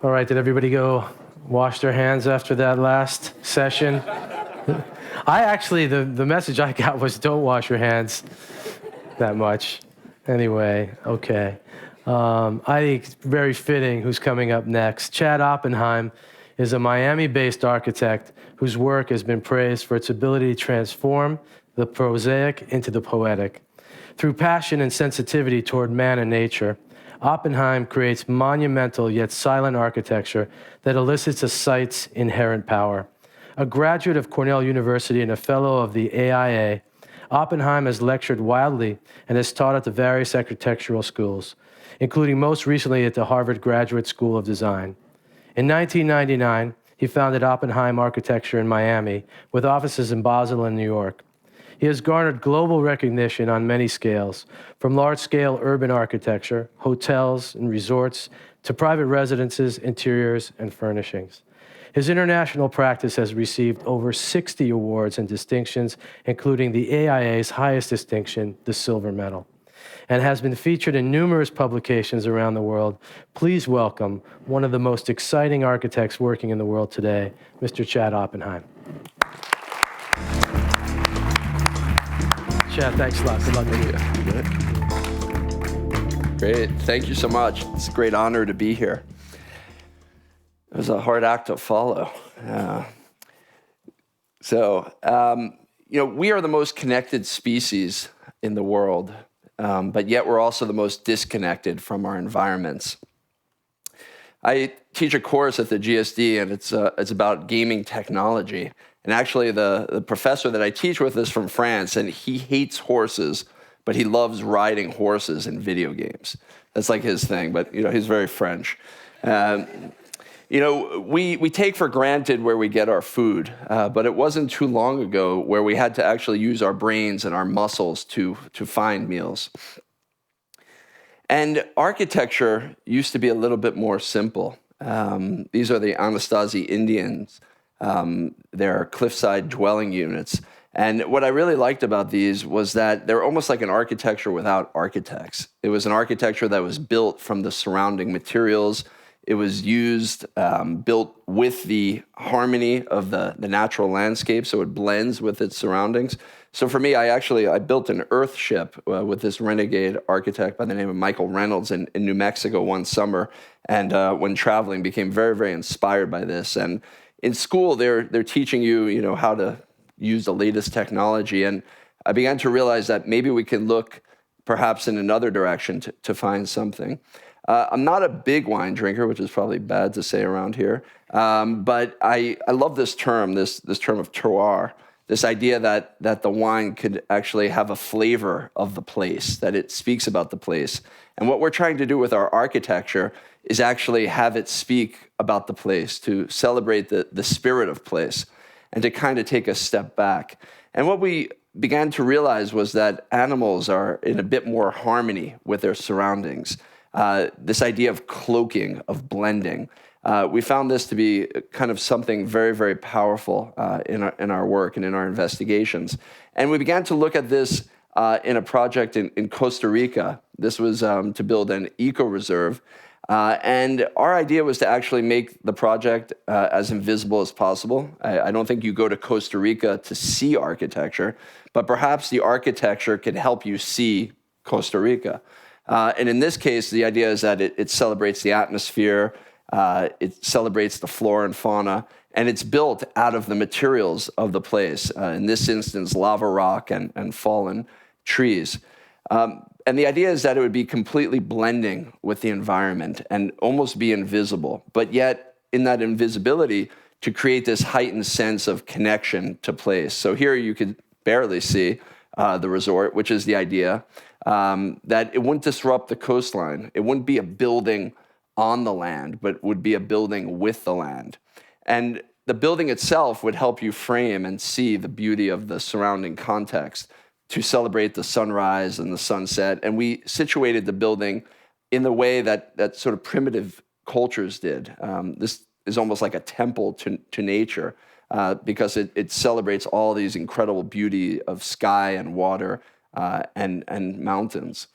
All right, did everybody go wash their hands after that last session? The message I got was don't wash your hands that much. Anyway, okay. I think it's very fitting who's coming up next. Chad Oppenheim is a Miami-based architect whose work has been praised for its ability to transform the prosaic into the poetic. Through passion and sensitivity toward man and nature, Oppenheim creates monumental yet silent architecture that elicits a site's inherent power. A graduate of Cornell University and a fellow of the AIA, Oppenheim has lectured widely and has taught at the various architectural schools, including most recently at the Harvard Graduate School of Design. In 1999, he founded Oppenheim Architecture in Miami, with offices in Basel and New York. He has garnered global recognition on many scales, from large-scale urban architecture, hotels and resorts, to private residences, interiors, and furnishings. His international practice has received over 60 awards and distinctions, including the AIA's highest distinction, the Silver Medal, and has been featured in numerous publications around the world. Please welcome one of the most exciting architects working in the world today, Mr. Chad Oppenheim. Chad, thanks a lot. Good luck with you. Great. Thank you so much. It's a great honor to be here. It was a hard act to follow. We are the most connected species in the world, but yet we're also the most disconnected from our environments. I teach a course at the GSD, and it's about gaming technology. And actually, the professor that I teach with is from France, and he hates horses, but he loves riding horses in video games. That's like his thing, but he's very French. We take for granted where we get our food, but it wasn't too long ago where we had to actually use our brains and our muscles to find meals. And architecture used to be a little bit more simple. These are the Anasazi Indians. They're cliffside dwelling units. And what I really liked about these was that they're almost like an architecture without architects. It was an architecture that was built from the surrounding materials. It was built with the harmony of the natural landscape, so it blends with its surroundings. So for me, I built an earth ship with this renegade architect by the name of Michael Reynolds in New Mexico one summer, and when traveling, became very, very inspired by this. And in school, they're teaching you, how to use the latest technology, and I began to realize that maybe we can look perhaps in another direction to find something. I'm not a big wine drinker, which is probably bad to say around here, but I love this term, this term of terroir, this idea that the wine could actually have a flavor of the place, that it speaks about the place. And what we're trying to do with our architecture is actually have it speak about the place, to celebrate the spirit of place, and to kind of take a step back. And what we began to realize was that animals are in a bit more harmony with their surroundings. This idea of cloaking, of blending. We found this to be kind of something very, very powerful in our work and in our investigations. And we began to look at this in a project in Costa Rica. This was to build an eco-reserve. And our idea was to actually make the project as invisible as possible. I don't think you go to Costa Rica to see architecture, but perhaps the architecture can help you see Costa Rica. And in this case, the idea is that it celebrates the atmosphere, it celebrates the flora and fauna, and it's built out of the materials of the place. In this instance, lava rock and fallen trees. And the idea is that it would be completely blending with the environment and almost be invisible, but yet in that invisibility to create this heightened sense of connection to place. So here you could barely see the resort, which is the idea. That it wouldn't disrupt the coastline. It wouldn't be a building on the land, but would be a building with the land. And the building itself would help you frame and see the beauty of the surrounding context to celebrate the sunrise and the sunset. And we situated the building in the way that sort of primitive cultures did. This is almost like a temple to nature because it celebrates all these incredible beauty of sky and water and mountains.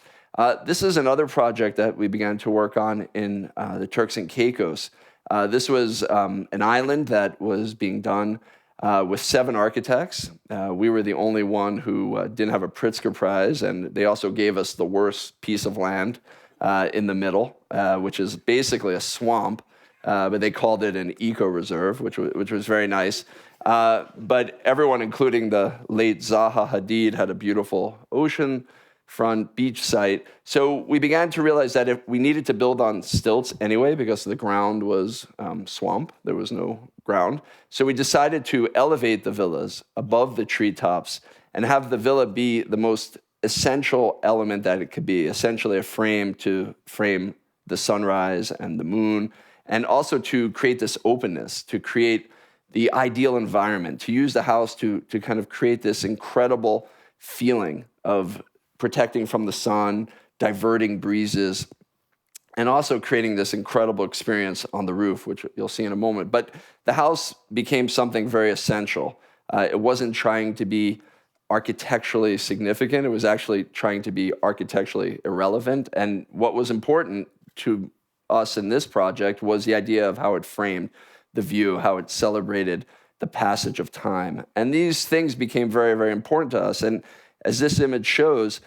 This is another project that we began to work on in the Turks and Caicos. This was an island that was being done with 7 architects. We were the only one who didn't have a Pritzker Prize, and they also gave us the worst piece of land in the middle, which is basically a swamp, but they called it an eco-reserve, which was very nice. But everyone, including the late Zaha Hadid, had a beautiful ocean front beach site. So we began to realize that if we needed to build on stilts anyway, because the ground was swamp, there was no ground. So we decided to elevate the villas above the treetops and have the villa be the most essential element that it could be, essentially a frame to frame the sunrise and the moon, and also to create this openness, to create the ideal environment, to use the house to kind of create this incredible feeling of protecting from the sun, diverting breezes, and also creating this incredible experience on the roof, which you'll see in a moment. But the house became something very essential. It wasn't trying to be architecturally significant. It was actually trying to be architecturally irrelevant. And what was important to us in this project was the idea of how it framed the view, how it celebrated the passage of time. And these things became very, very important to us. And as this image shows,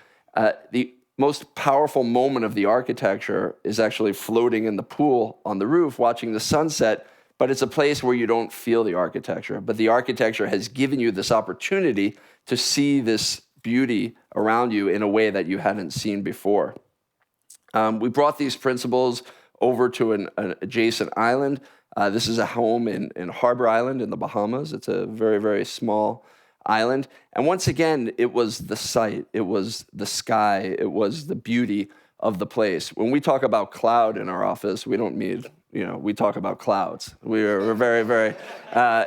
the most powerful moment of the architecture is actually floating in the pool on the roof, watching the sunset, but it's a place where you don't feel the architecture. But the architecture has given you this opportunity to see this beauty around you in a way that you hadn't seen before. We brought these principles over to an adjacent island. This is a home in Harbor Island in the Bahamas. It's a very, very small island. And once again, it was the site, it was the sky, it was the beauty of the place. When we talk about cloud in our office, we don't mean, we talk about clouds. We're very, very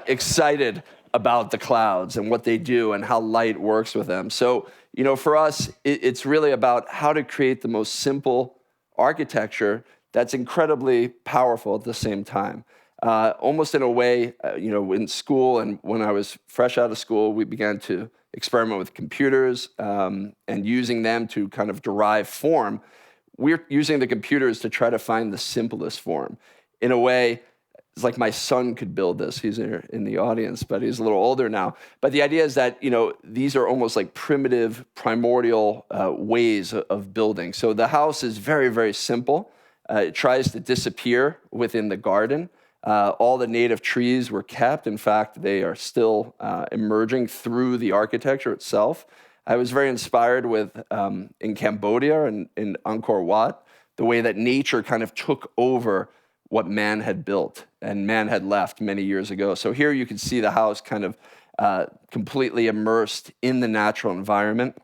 excited about the clouds and what they do and how light works with them. So, for us, it's really about how to create the most simple architecture that's incredibly powerful at the same time. Almost in a way, in school and when I was fresh out of school, we began to experiment with computers and using them to kind of derive form. We're using the computers to try to find the simplest form. In a way, it's like my son could build this. He's in the audience, but he's a little older now. But the idea is that, these are almost like primitive, primordial ways of building. So the house is very, very simple. It tries to disappear within the garden. All the native trees were kept. In fact, they are still emerging through the architecture itself. I was very inspired with, in Cambodia and in Angkor Wat, the way that nature kind of took over what man had built and man had left many years ago. So here you can see the house kind of completely immersed in the natural environment.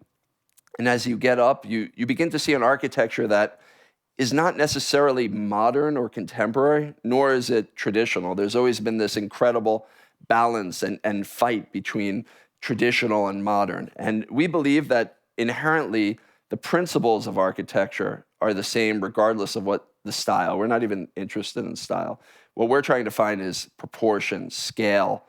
And as you get up, you begin to see an architecture that is not necessarily modern or contemporary, nor is it traditional. There's always been this incredible balance and fight between traditional and modern. And we believe that inherently the principles of architecture are the same regardless of what the style. We're not even interested in style. What we're trying to find is proportion, scale,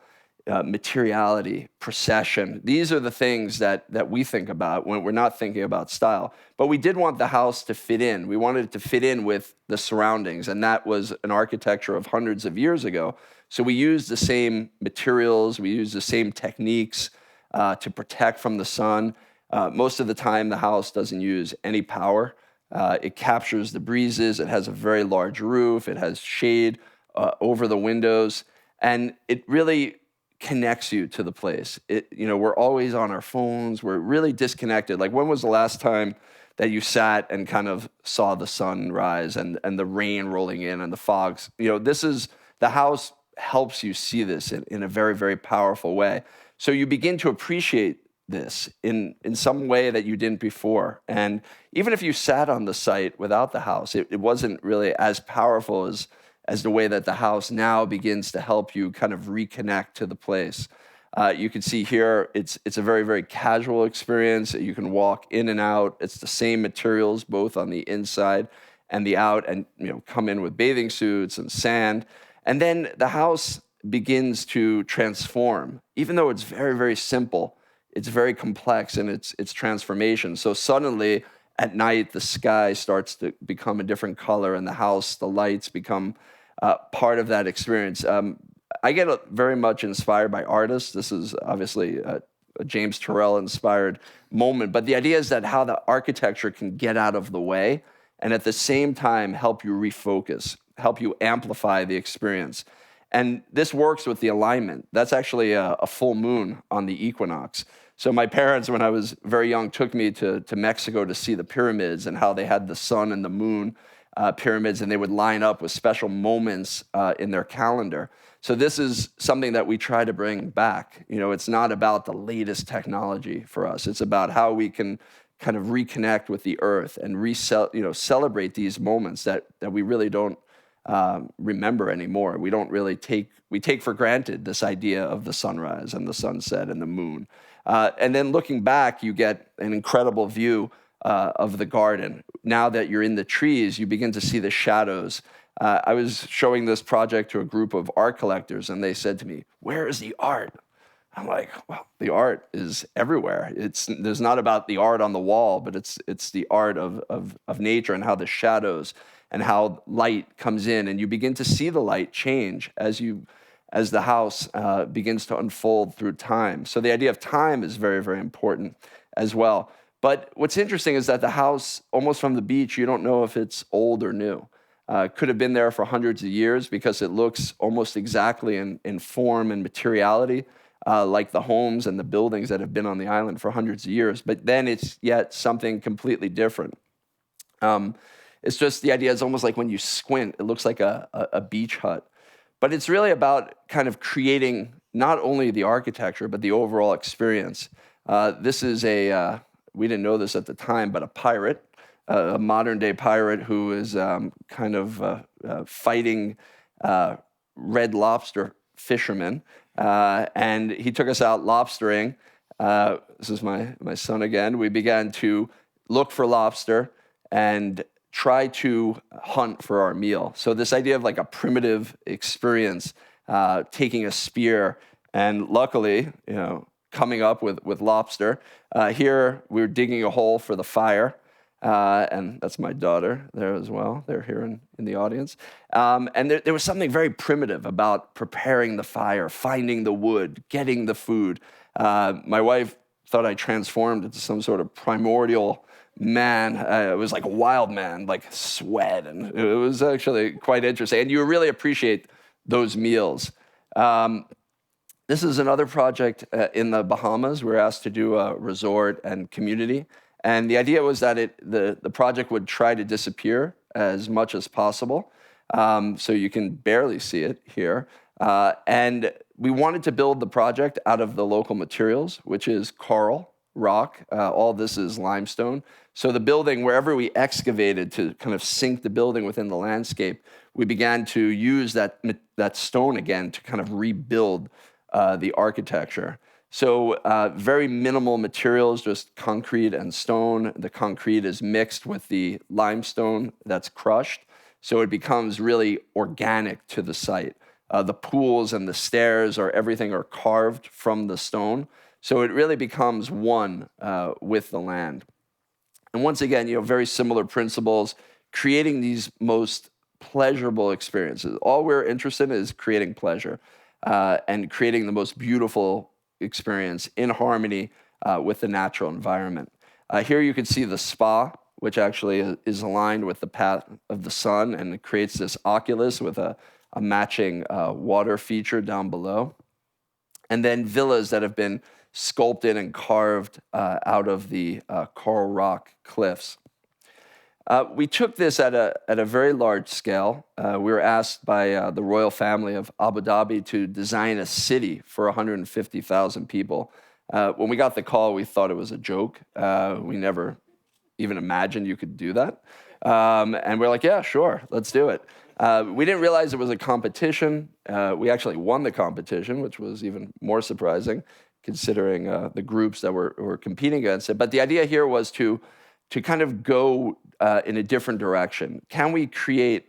materiality, procession. These are the things that we think about when we're not thinking about style. But we did want the house to fit in. We wanted it to fit in with the surroundings, and that was an architecture of hundreds of years ago. So we used the same materials, we used the same techniques to protect from the sun. Most of the time, the house doesn't use any power. It captures the breezes. It has a very large roof. It has shade over the windows, and it really connects you to the place. We're always on our phones. We're really disconnected. Like, when was the last time that you sat and kind of saw the sun rise and the rain rolling in and the fogs? The house helps you see this in a very, very powerful way. So you begin to appreciate this in some way that you didn't before. And even if you sat on the site without the house, it wasn't really as powerful as the way that the house now begins to help you kind of reconnect to the place. You can see here, it's a very, very casual experience. You can walk in and out. It's the same materials, both on the inside and the out, and come in with bathing suits and sand. And then the house begins to transform. Even though it's very, very simple, it's very complex in its transformation. So suddenly, at night, the sky starts to become a different color, and the house, the lights become part of that experience. I get very much inspired by artists. This is obviously a James Turrell-inspired moment, but the idea is that how the architecture can get out of the way and at the same time help you refocus, help you amplify the experience. And this works with the alignment. That's actually a full moon on the equinox. So my parents, when I was very young, took me to Mexico to see the pyramids and how they had the sun and the moon pyramids, and they would line up with special moments in their calendar. So this is something that we try to bring back. You know, it's not about the latest technology for us. It's about how we can kind of reconnect with the earth and celebrate these moments that we really don't remember anymore. We don't really take for granted this idea of the sunrise and the sunset and the moon. And then looking back, you get an incredible view of the garden. Now that you're in the trees, you begin to see the shadows. I was showing this project to a group of art collectors, and they said to me, "Where is the art?" I'm like, well, the art is everywhere. There's not about the art on the wall, but it's the art of nature and how the shadows and how light comes in, and you begin to see the light change as the house begins to unfold through time. So the idea of time is very, very important as well. But what's interesting is that the house, almost from the beach, you don't know if it's old or new. Could have been there for hundreds of years because it looks almost exactly in form and materiality like the homes and the buildings that have been on the island for hundreds of years. But then it's yet something completely different. It's just the idea is almost like when you squint, it looks like a beach hut. But it's really about kind of creating not only the architecture, but the overall experience. This is we didn't know this at the time, but a pirate, a modern day pirate who is kind of fighting red lobster fishermen. And he took us out lobstering. This is my son again. We began to look for lobster and try to hunt for our meal. So this idea of like a primitive experience, taking a spear and luckily, coming up with lobster. Here, we're digging a hole for the fire. And that's my daughter there as well. They're here in the audience. And there was something very primitive about preparing the fire, finding the wood, getting the food. My wife thought I transformed into some sort of primordial man. It was like a wild man, like sweat. And it was actually quite interesting. And you really appreciate those meals. This is another project in the Bahamas. We were asked to do a resort and community. And the idea was that the project would try to disappear as much as possible. So you can barely see it here. And we wanted to build the project out of the local materials, which is coral, rock. All this is limestone. So the building, wherever we excavated to kind of sink the building within the landscape, we began to use that stone again to kind of rebuild the architecture. So very minimal materials, just concrete and stone. The concrete is mixed with the limestone that's crushed. So it becomes really organic to the site. The pools and the stairs everything are carved from the stone. So it really becomes one with the land. And once again, very similar principles, creating these most pleasurable experiences. All we're interested in is creating pleasure and creating the most beautiful experience in harmony with the natural environment. Here you can see the spa, which actually is aligned with the path of the sun, and it creates this oculus with a matching water feature down below. And then villas that have been sculpted and carved out of the coral rock cliffs. We took this at a very large scale. We were asked by the royal family of Abu Dhabi to design a city for 150,000 people. When we got the call, we thought it was a joke. We never even imagined you could do that. And we're like, yeah, sure, let's do it. We didn't realize it was a competition. We actually won the competition, which was even more surprising, considering the groups that were competing against it. But the idea here was to kind of go in a different direction. Can we create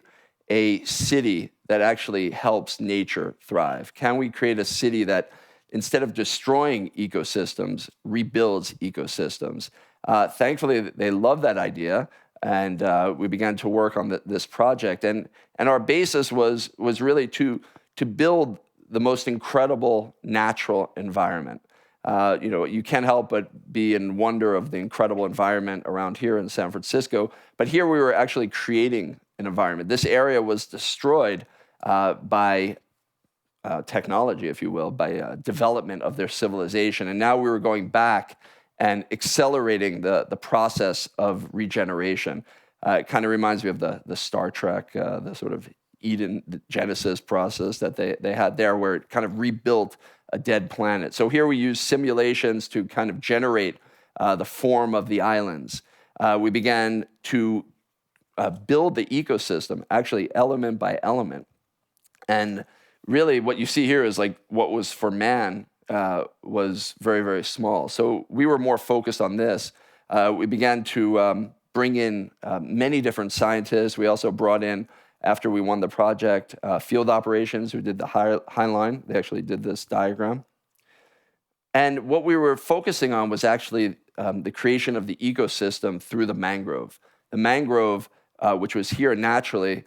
a city that actually helps nature thrive? Can we create a city that, instead of destroying ecosystems, rebuilds ecosystems? Thankfully, they love that idea. And we began to work on this project. And our basis was really to build the most incredible natural environment. You can't help but be in wonder of the incredible environment around here in San Francisco. But here we were actually creating an environment. This area was destroyed by technology, if you will, by development of their civilization. And now we were going back and accelerating the process of regeneration. It kind of reminds me of the Star Trek, the sort of Eden, the Genesis process that they had there, where it kind of rebuilt a dead planet. So here we use simulations to kind of generate the form of the islands. We began to build the ecosystem, actually element by element. And really what you see here is like what was for man was very, very small. So we were more focused on this. We began to bring in many different scientists. We also brought in, after we won the project, field operations who did the High Line. They actually did this diagram. And what we were focusing on was actually the creation of the ecosystem through the mangrove. The mangrove, which was here naturally,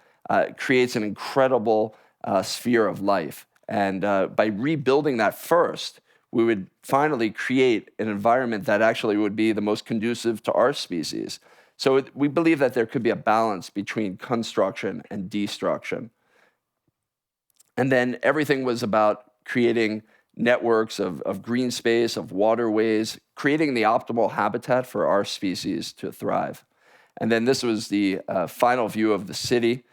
creates an incredible sphere of life. And by rebuilding that first, we would finally create an environment that actually would be the most conducive to our species. So we believe that there could be a balance between construction and destruction. And then everything was about creating networks of green space, of waterways, creating the optimal habitat for our species to thrive. And then this was the final view of the city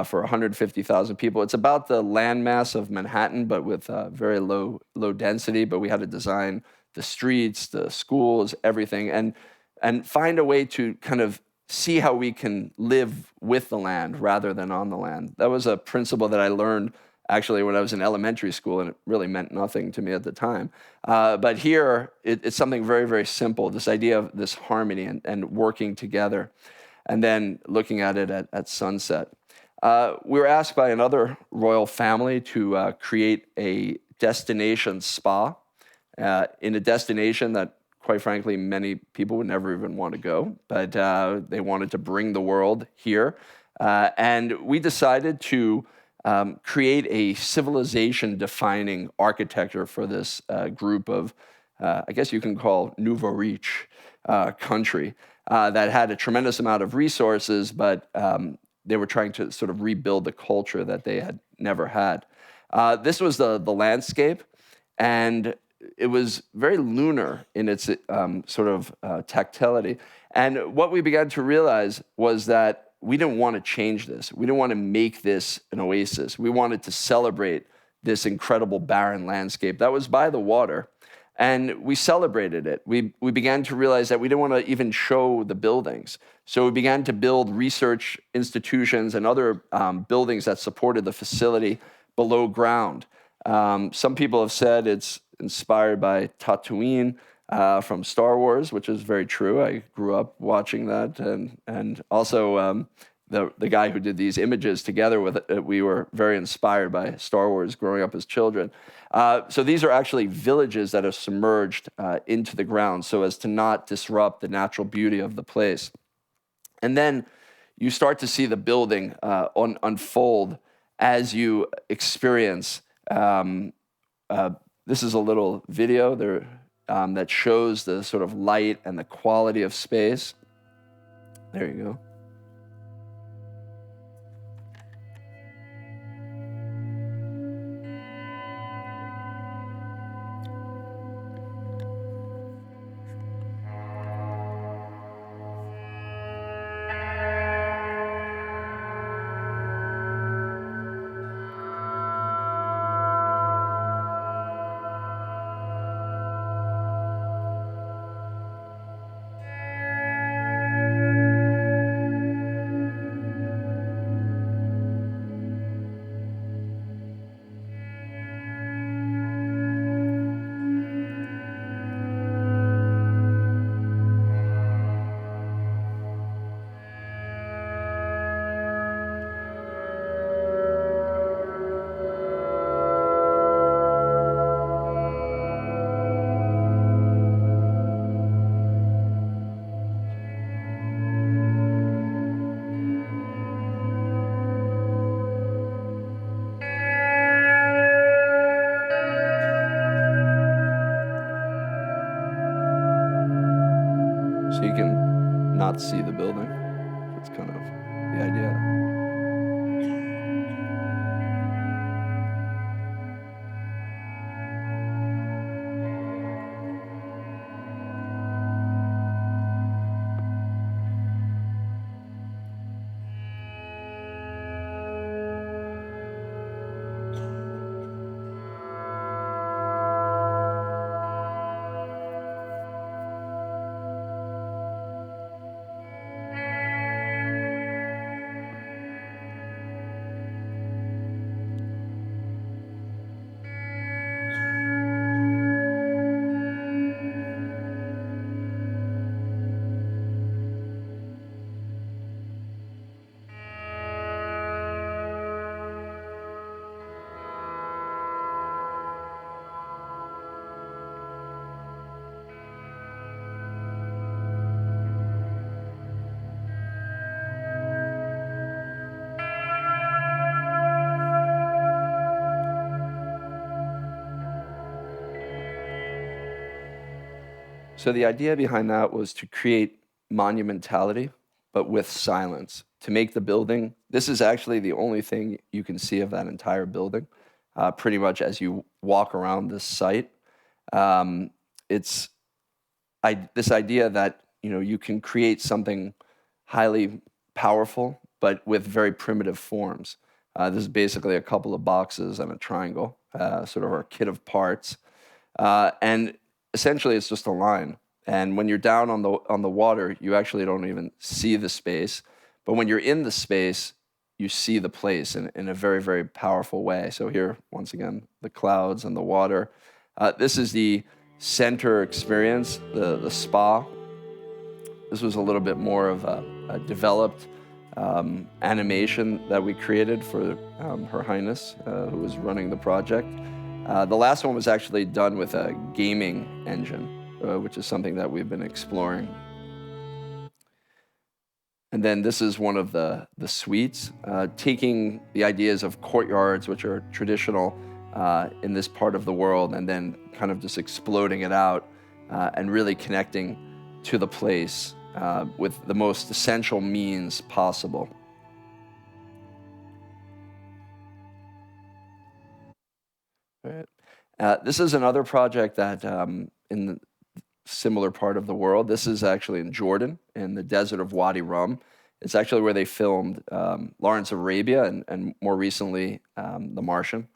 for 150,000 people. It's about the landmass of Manhattan, but with very low density. But we had to design the streets, the schools, everything, and find a way to kind of see how we can live with the land rather than on the land. That was a principle that I learned actually when I was in elementary school, and it really meant nothing to me at the time. But here, it's something very, very simple, this idea of this harmony and working together, and then looking at it at sunset. We were asked by another royal family to create a destination spa in a destination that, quite frankly, many people would never even want to go, but they wanted to bring the world here. And we decided to create a civilization-defining architecture for this group of, I guess you can call nouveau riche country that had a tremendous amount of resources, but they were trying to sort of rebuild the culture that they had never had. This was the landscape, and it was very lunar in its sort of tactility. And what we began to realize was that we didn't want to change this. We didn't want to make this an oasis. We wanted to celebrate this incredible barren landscape that was by the water. And we celebrated it. We began to realize that we didn't want to even show the buildings. So we began to build research institutions and other buildings that supported the facility below ground. Some people have said it's inspired by Tatooine from Star Wars, which is very true. I grew up watching that, and also the guy who did these images together with it, we were very inspired by Star Wars growing up as children. So these are actually villages that are submerged into the ground so as to not disrupt the natural beauty of the place. And then you start to see the building unfold as you experience. This is a little video there that shows the sort of light and the quality of space. There you go. not see the building. That's kind of the idea. So the idea behind that was to create monumentality, but with silence. To make the building, this is actually the only thing you can see of that entire building, pretty much as you walk around this site. It's this idea that you can create something highly powerful, but with very primitive forms. This is basically a couple of boxes and a triangle, sort of our kit of parts. And essentially, it's just a line. And when you're down on the water, you actually don't even see the space. But when you're in the space, you see the place in a very, very powerful way. So here, once again, the clouds and the water. This is the center experience, the spa. This was a little bit more of a developed animation that we created for Her Highness, who was running the project. The last one was actually done with a gaming engine, which is something that we've been exploring. And then this is one of the suites, taking the ideas of courtyards, which are traditional in this part of the world, and then kind of just exploding it out and really connecting to the place with the most essential means possible. All right. This is another project that in the similar part of the world. This is actually in Jordan, in the desert of Wadi Rum. It's actually where they filmed Lawrence of Arabia and more recently, The Martian.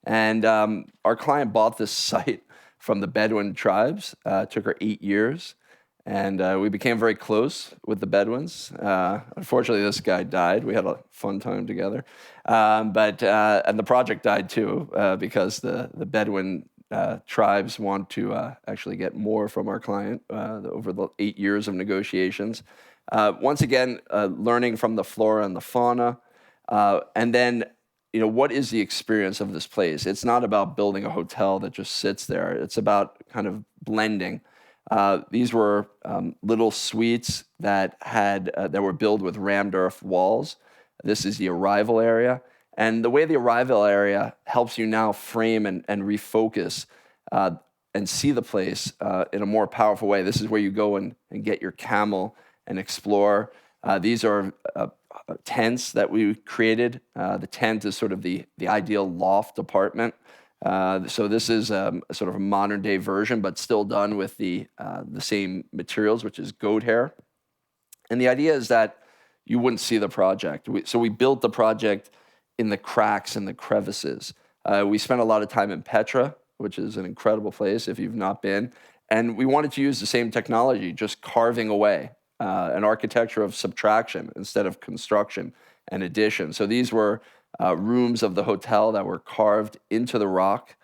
And our client bought this site from the Bedouin tribes. It took her 8 years. And we became very close with the Bedouins. Unfortunately, this guy died. We had a fun time together. And the project died too, because the Bedouin tribes want to actually get more from our client over the 8 years of negotiations. Once again, learning from the flora and the fauna. And then, what is the experience of this place? It's not about building a hotel that just sits there. It's about kind of blending. These were little suites that were built with rammed earth walls. This is the arrival area. And the way the arrival area helps you now frame and refocus and see the place in a more powerful way. This is where you go and get your camel and explore. These are tents that we created. The tent is sort of the ideal loft apartment. So this is sort of a modern day version, but still done with the same materials, which is goat hair. And the idea is that you wouldn't see the project. So we built the project in the cracks and the crevices. We spent a lot of time in Petra, which is an incredible place if you've not been. And we wanted to use the same technology, just carving away, an architecture of subtraction instead of construction and addition. So these were rooms of the hotel that were carved into the rock,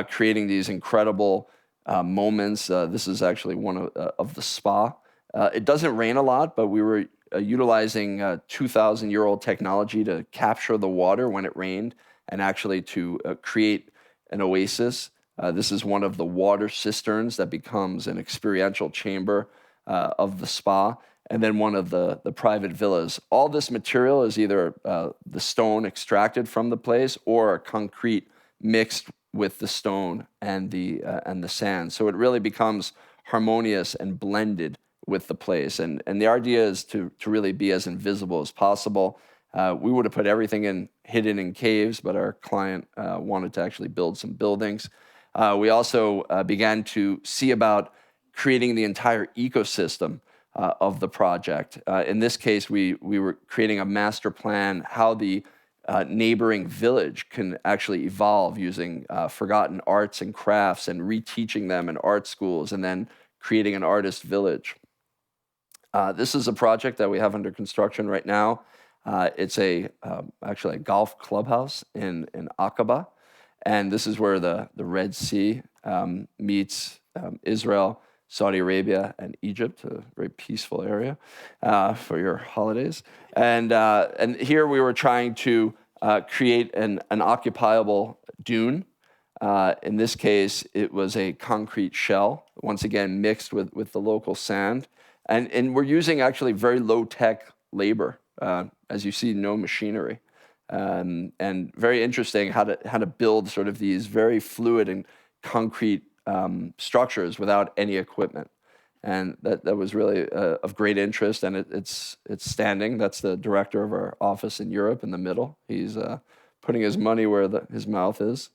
creating these incredible moments. This is actually one of the spa. It doesn't rain a lot, but we were utilizing 2,000-year-old technology to capture the water when it rained and actually to create an oasis. This is one of the water cisterns that becomes an experiential chamber of the spa, and then one of the private villas. All this material is either the stone extracted from the place or a concrete mixed with the stone and the sand. So it really becomes harmonious and blended with the place. And the idea is to really be as invisible as possible. We would have put everything hidden in caves, but our client wanted to actually build some buildings. We also began to see about creating the entire ecosystem of the project. In this case, we were creating a master plan how the neighboring village can actually evolve using forgotten arts and crafts and reteaching them in art schools and then creating an artist village. This is a project that we have under construction right now. It's actually a golf clubhouse in Aqaba, and this is where the Red Sea meets Israel, Saudi Arabia, and Egypt, a very peaceful area for your holidays. And here we were trying to create an occupiable dune. In this case, it was a concrete shell, once again mixed with the local sand. And we're using actually very low-tech labor. As you see, no machinery. And very interesting how to build sort of these very fluid and concrete structures without any equipment. And that was really of great interest, and it's standing. That's the director of our office in Europe in the middle. He's putting his money where his mouth is.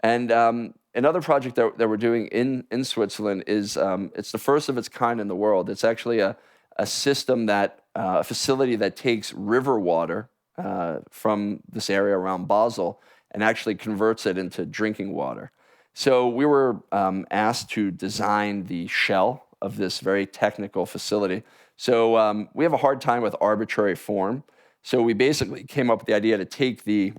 And another project that we're doing in Switzerland is it's the first of its kind in the world. It's actually a system a facility that takes river water from this area around Basel and actually converts it into drinking water. So we were asked to design the shell of this very technical facility. So we have a hard time with arbitrary form. So we basically came up with the idea to take the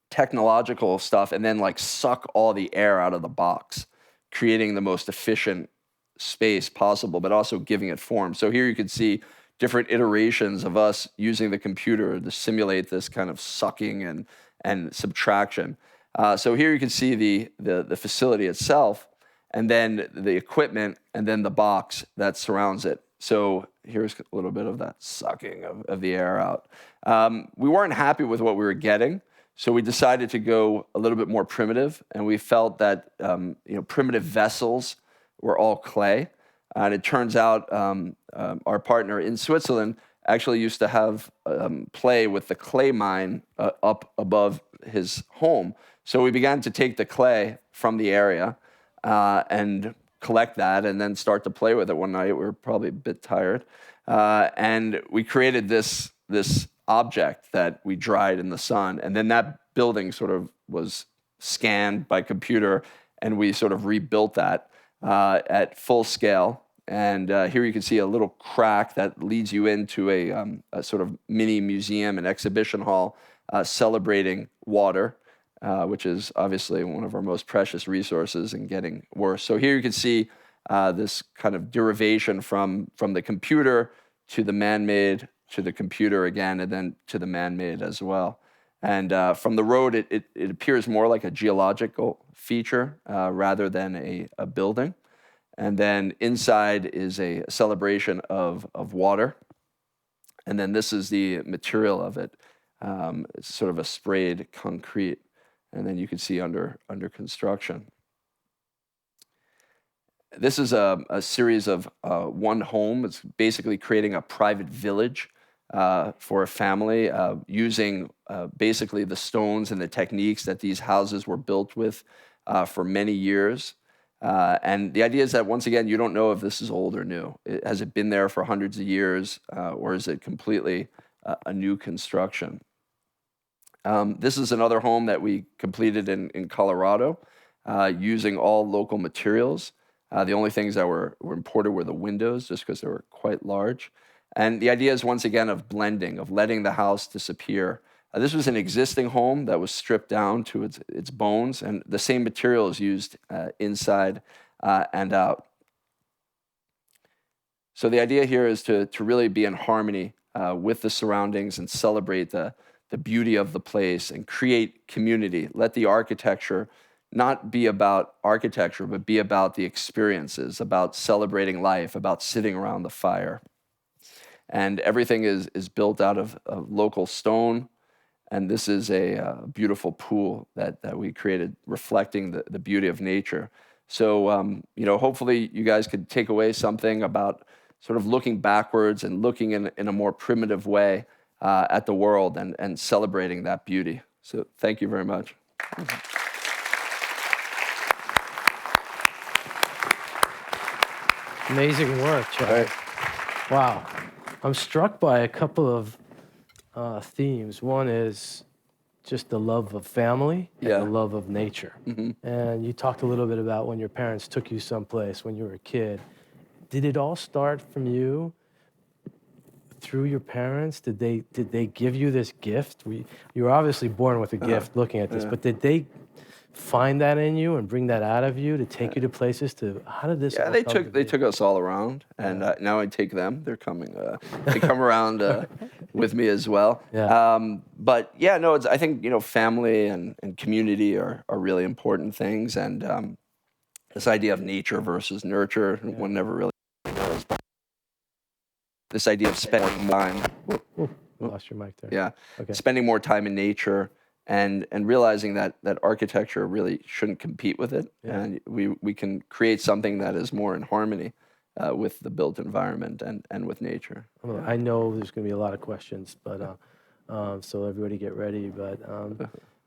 technological stuff and then suck all the air out of the box, creating the most efficient space possible, but also giving it form. So here you can see different iterations of us using the computer to simulate this kind of sucking and subtraction. So here you can see the facility itself, and then the equipment, and then the box that surrounds it. So here's a little bit of that sucking of the air out. We weren't happy with what we were getting, so we decided to go a little bit more primitive, and we felt that primitive vessels were all clay. And it turns out our partner in Switzerland actually used to have play with the clay mine up above his home. So we began to take the clay from the area and collect that and then start to play with it one night. We were probably a bit tired. And we created this object that we dried in the sun. And then that building sort of was scanned by computer, and we sort of rebuilt that at full scale. And here you can see a little crack that leads you into a sort of mini museum and exhibition hall celebrating water, which is obviously one of our most precious resources and getting worse. So here you can see this kind of derivation from the computer to the man-made, to the computer again, and then to the man-made as well. And from the road, it appears more like a geological feature rather than a building. And then inside is a celebration of water. And then this is the material of it. It's sort of a sprayed concrete. And then you can see under construction. This is a series of one home. It's basically creating a private village for a family using basically the stones and the techniques that these houses were built with for many years. And the idea is that, once again, you don't know if this is old or new. Has it been there for hundreds of years, or is it completely a new construction? This is another home that we completed in Colorado using all local materials. The only things that were imported were the windows, just because they were quite large. And the idea is, once again, of blending, of letting the house disappear. This was an existing home that was stripped down to its bones, and the same material is used inside and out. So the idea here is to really be in harmony with the surroundings and celebrate the beauty of the place and create community. Let the architecture not be about architecture, but be about the experiences, about celebrating life, about sitting around the fire. And everything is built out of local stone. And this is a beautiful pool that we created, reflecting the beauty of nature. So, hopefully you guys could take away something about sort of looking backwards and looking in a more primitive way at the world and celebrating that beauty. So thank you very much. Amazing work, Chad. Right. Wow. I'm struck by a couple of themes. One is just the love of family and Yeah. the love of nature. And you talked a little bit about when your parents took you someplace when you were a kid. Did it all start from you through your parents? Did they give you this gift? You were obviously born with a gift looking at this, but did they find that in you and bring that out of you to take you to places to, how did this Yeah, all they come took to they be? took us all around, and now I take them. They're coming. They come around with me as well. Yeah. But yeah, no, I think family and community are really important things, and this idea of nature versus nurture, one never really knows. But this idea of spending time, You lost your mic there. yeah, Okay. spending more time in nature. And realizing that architecture really shouldn't compete with it, and we can create something that is more in harmony with the built environment and with nature. Well, I know there's going to be a lot of questions, but so everybody get ready. But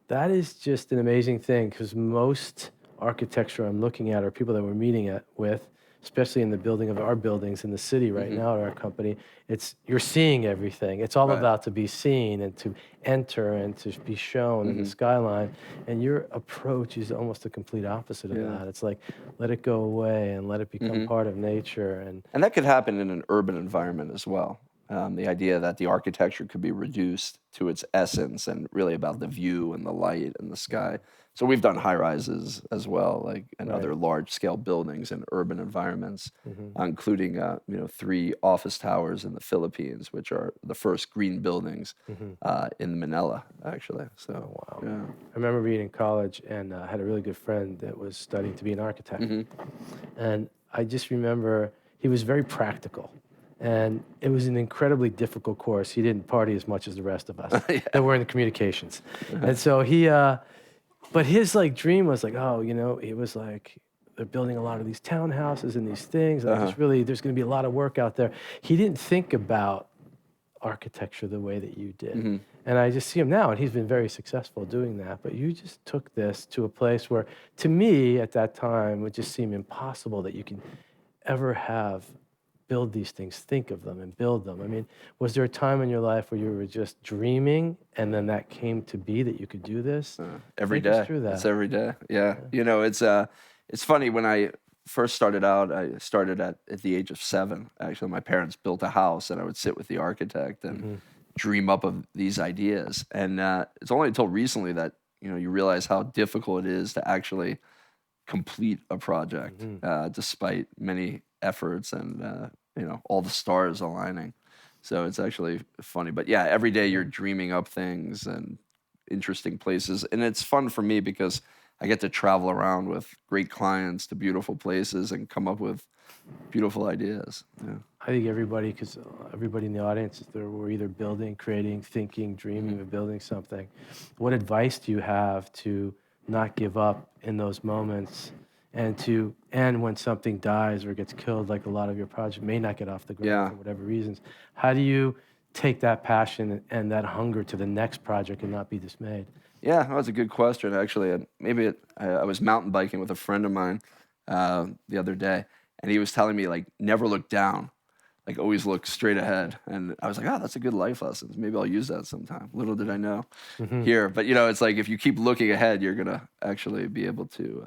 that is just an amazing thing because most architecture I'm looking at are people that we're meeting with, especially in the building of our buildings in the city right now at our company. It's you're seeing everything. It's all Right. about to be seen and to enter and to be shown in the skyline. And your approach is almost the complete opposite of that. It's like let it go away and let it become part of nature. And that could happen in an urban environment as well. The idea that the architecture could be reduced to its essence and really about the view and the light and the sky. So we've done high rises as well, like and other large scale buildings in urban environments, including 3 office towers in the Philippines, which are the first green buildings in Manila, actually. So Wow. yeah. I remember being in college and had a really good friend that was studying to be an architect. And I just remember he was very practical. And it was an incredibly difficult course. He didn't party as much as the rest of us that were in the communications. And so but his like dream was like, oh, it was like, they're building a lot of these townhouses and these things. And there's going to be a lot of work out there. He didn't think about architecture the way that you did. And I just see him now, and he's been very successful doing that. But you just took this to a place where, to me, at that time, would just seem impossible that you can ever build these things, think of them, and build them. I mean, was there a time in your life where you were just dreaming, and then that came to be that you could do this? Every Take us day. through that. It's every day. Yeah. It's funny when I first started out, I started at the age of 7. Actually, my parents built a house and I would sit with the architect and dream up of these ideas. And it's only until recently that, you realize how difficult it is to actually complete a project, despite many efforts and, all the stars aligning. So it's actually funny. But yeah, every day you're dreaming up things and interesting places. And it's fun for me because I get to travel around with great clients to beautiful places and come up with beautiful ideas. Yeah. I think because everybody in the audience, we're either building, creating, thinking, dreaming of building something. What advice do you have to not give up in those moments and when something dies or gets killed, like a lot of your project may not get off the ground for whatever reasons? How do you take that passion and that hunger to the next project and not be dismayed? Yeah, that was a good question, actually. And I was mountain biking with a friend of mine the other day, and he was telling me, like, never look down, like, always look straight ahead. And I was like, oh, that's a good life lesson. Maybe I'll use that sometime. Little did I know here. But, it's like if you keep looking ahead, you're going to actually be able to,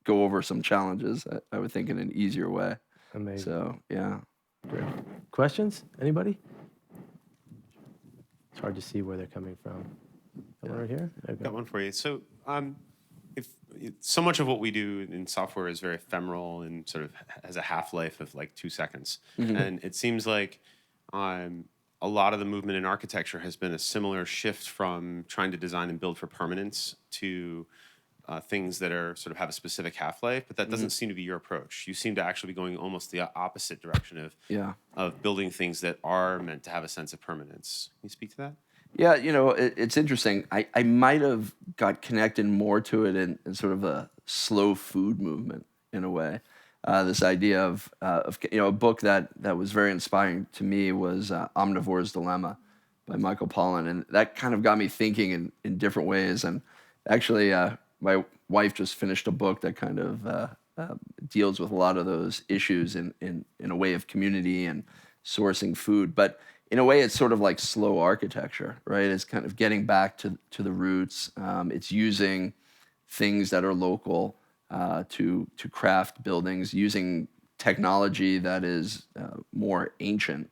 go over some challenges, I would think, in an easier way. Amazing. So, yeah. Great. Questions? Anybody? It's hard to see where they're coming from. Someone right here? Okay. Got one for you. So, if so much of what we do in software is very ephemeral and sort of has a half-life of like 2 seconds, and it seems like a lot of the movement in architecture has been a similar shift from trying to design and build for permanence to things that are sort of have a specific half-life, but that doesn't seem to be your approach. You seem to actually be going almost the opposite direction of building things that are meant to have a sense of permanence. Can you speak to that? Yeah, it's interesting. I might have got connected more to it in sort of a slow food movement in a way. This idea of a book that was very inspiring to me was Omnivore's Dilemma by Michael Pollan, and that kind of got me thinking in different ways. And actually, my wife just finished a book that kind of deals with a lot of those issues in a way of community and sourcing food. But in a way, it's sort of like slow architecture, right? It's kind of getting back to the roots. It's using things that are local to craft buildings, using technology that is more ancient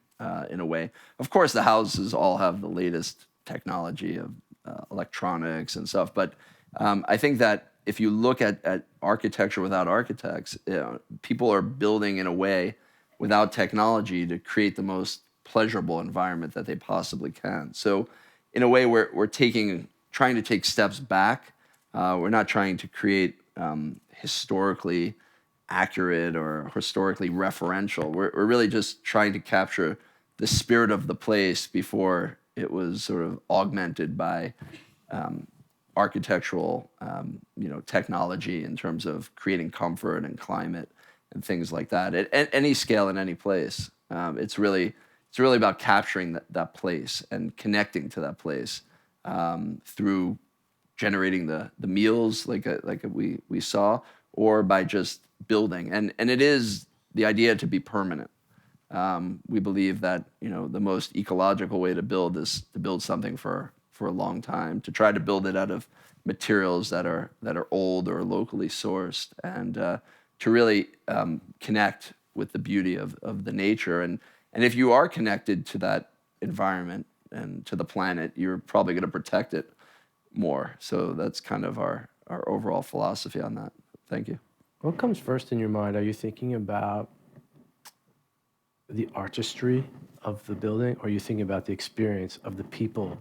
in a way. Of course, the houses all have the latest technology of electronics and stuff, but I think that if you look at architecture without architects, people are building in a way without technology to create the most pleasurable environment that they possibly can. So in a way, we're trying to take steps back. We're not trying to create historically accurate or historically referential. We're really just trying to capture the spirit of the place before it was sort of augmented by architectural technology in terms of creating comfort and climate and things like that at any scale in any place. It's really about capturing that place and connecting to that place through generating the meals like we saw, or by just building. And it is the idea to be permanent. We believe that the most ecological way to build is to build something for a long time, to try to build it out of materials that are old or locally sourced, and to really connect with the beauty of the nature. And if you are connected to that environment and to the planet, you're probably going to protect it more. So that's kind of our overall philosophy on that. Thank you. What comes first in your mind? Are you thinking about the artistry of the building, or are you thinking about the experience of the people?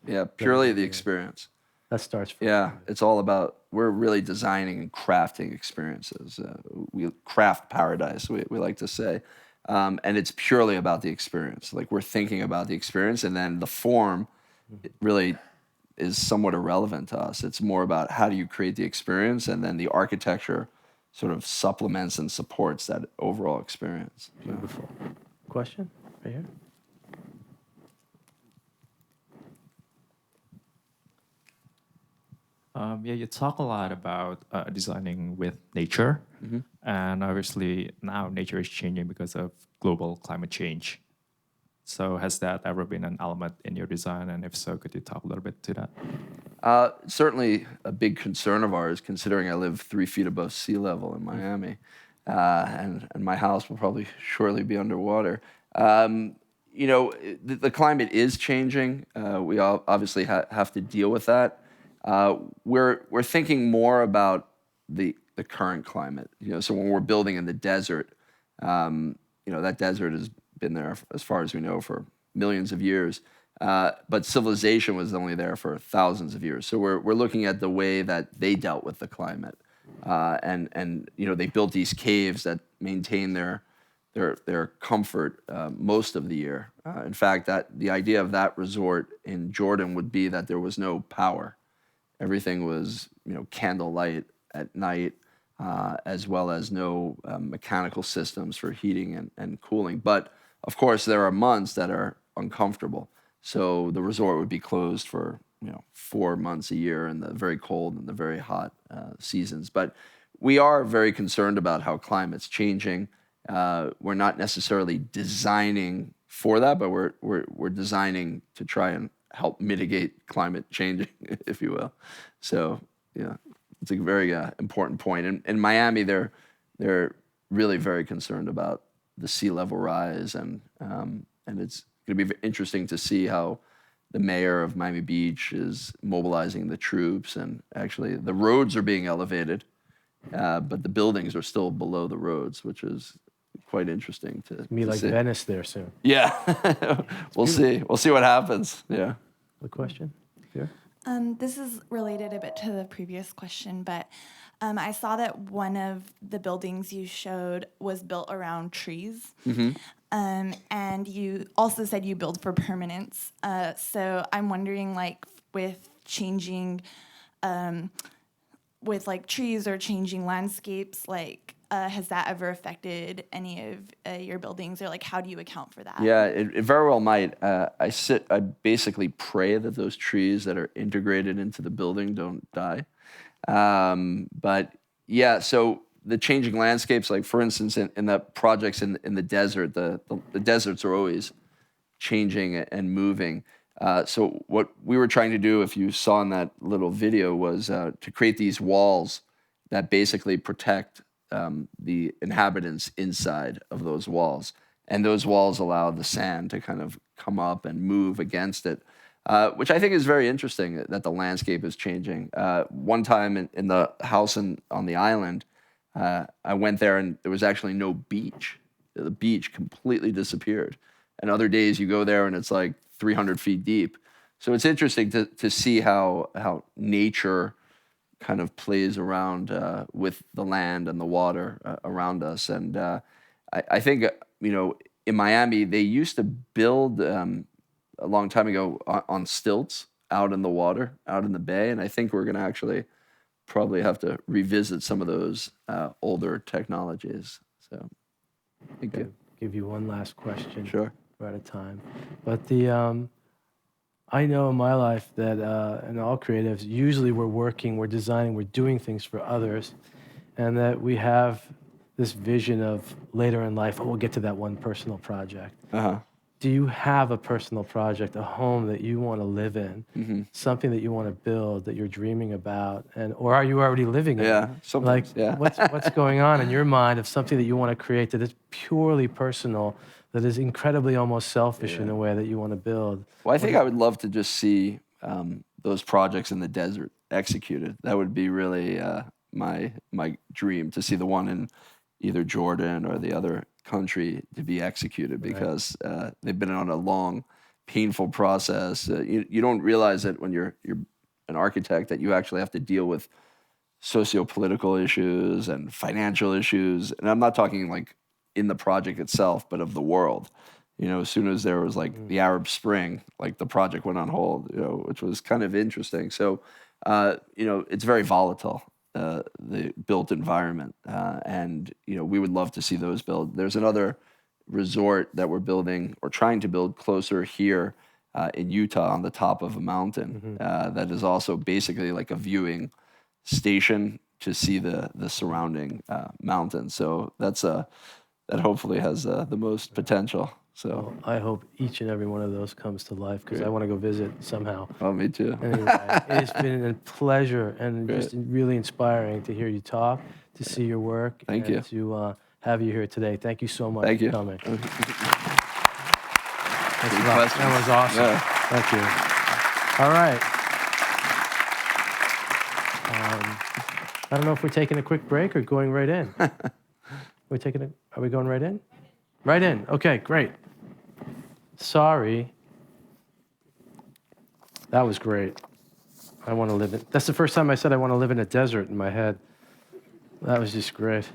Yeah, purely the experience. That starts first. Yeah, it's all about, we're really designing and crafting experiences. We craft paradise, we like to say. And it's purely about the experience. Like, we're thinking about the experience, and then the form really is somewhat irrelevant to us. It's more about how do you create the experience, and then the architecture sort of supplements and supports that overall experience. Beautiful. Question right here. You talk a lot about designing with nature, and obviously now nature is changing because of global climate change. So has that ever been an element in your design? And if so, could you talk a little bit to that? Certainly a big concern of ours, considering I live 3 feet above sea level in Miami, and my house will probably shortly be underwater. The climate is changing. We all obviously have to deal with that. We're thinking more about the current climate. So when we're building in the desert, that desert has been there, as far as we know, for millions of years. But civilization was only there for thousands of years. So we're looking at the way that they dealt with the climate, and they built these caves that maintain their comfort most of the year. In fact, the idea of that resort in Jordan would be that there was no power. Everything was candlelight at night, as well as no mechanical systems for heating and cooling. But of course, there are months that are uncomfortable. So the resort would be closed for 4 months a year in the very cold and the very hot seasons. But we are very concerned about how climate's changing. We're not necessarily designing for that, but we're designing to try and help mitigate climate changing, if you will. So yeah, it's a very important point. In Miami, they're really very concerned about the sea level rise, and it's going to be interesting to see how the mayor of Miami Beach is mobilizing the troops, and actually the roads are being elevated, but the buildings are still below the roads, which is quite interesting to Like see. Venice there soon. Yeah, we'll see. We'll see what happens. Yeah. A question here? This is related a bit to the previous question, but I saw that one of the buildings you showed was built around trees. And you also said you build for permanence. So I'm wondering, like, with changing with like trees or changing landscapes, like has that ever affected any of your buildings, or like how do you account for that? Yeah, it very well might. I basically pray that those trees that are integrated into the building don't die. But yeah, so the changing landscapes, like for instance, in the projects in the desert, the deserts are always changing and moving. So what we were trying to do, if you saw in that little video, was to create these walls that basically protect the inhabitants inside of those walls. And those walls allow the sand to kind of come up and move against it, which I think is very interesting that the landscape is changing. One time in the house on the island, I went there and there was actually no beach. The beach completely disappeared. And other days you go there and it's like 300 feet deep. So it's interesting to see how nature kind of plays around with the land and the water around us. And I think, in Miami, they used to build a long time ago on stilts out in the water, out in the bay. And I think we're going to actually probably have to revisit some of those older technologies. So thank you. Give you one last question. Sure. We're out of time. But I know in my life that in all creatives, usually we're designing, we're doing things for others, and that we have this vision of later in life, we'll get to that one personal project. Uh-huh. Do you have a personal project, a home that you want to live in, something that you want to build, that you're dreaming about, or are you already living in? Yeah, sometimes, Like, what's going on in your mind of something that you want to create that is purely personal, that is incredibly almost selfish in a way that you want to build? Well, I think I would love to just see those projects in the desert executed. That would be really my dream, to see the one in either Jordan or the other country to be executed, because they've been on a long, painful process. You don't realize it when you're an architect, that you actually have to deal with socio-political issues and financial issues. And I'm not talking like in the project itself, but of the world. As soon as there was like the Arab Spring, like the project went on hold, which was kind of interesting. So, it's very volatile, the built environment. And we would love to see those build. There's another resort that we're building or trying to build closer here in Utah on the top of a mountain that is also basically like a viewing station to see the surrounding mountains. So that hopefully has the most potential. So I hope each and every one of those comes to life, because I want to go visit somehow. Oh, me too. Anyway, it's been a pleasure and just really inspiring to hear you talk, to see your work, Thank and you. to have you here today. Thank you so much Thank for you. coming. Good That was awesome. Yeah. Thank you. All right. I don't know if we're taking a quick break or going right in. Are we going right in? Right in. Okay, great. Sorry. That was great. I want to live in. That's the first time I said I want to live in a desert in my head. That was just great.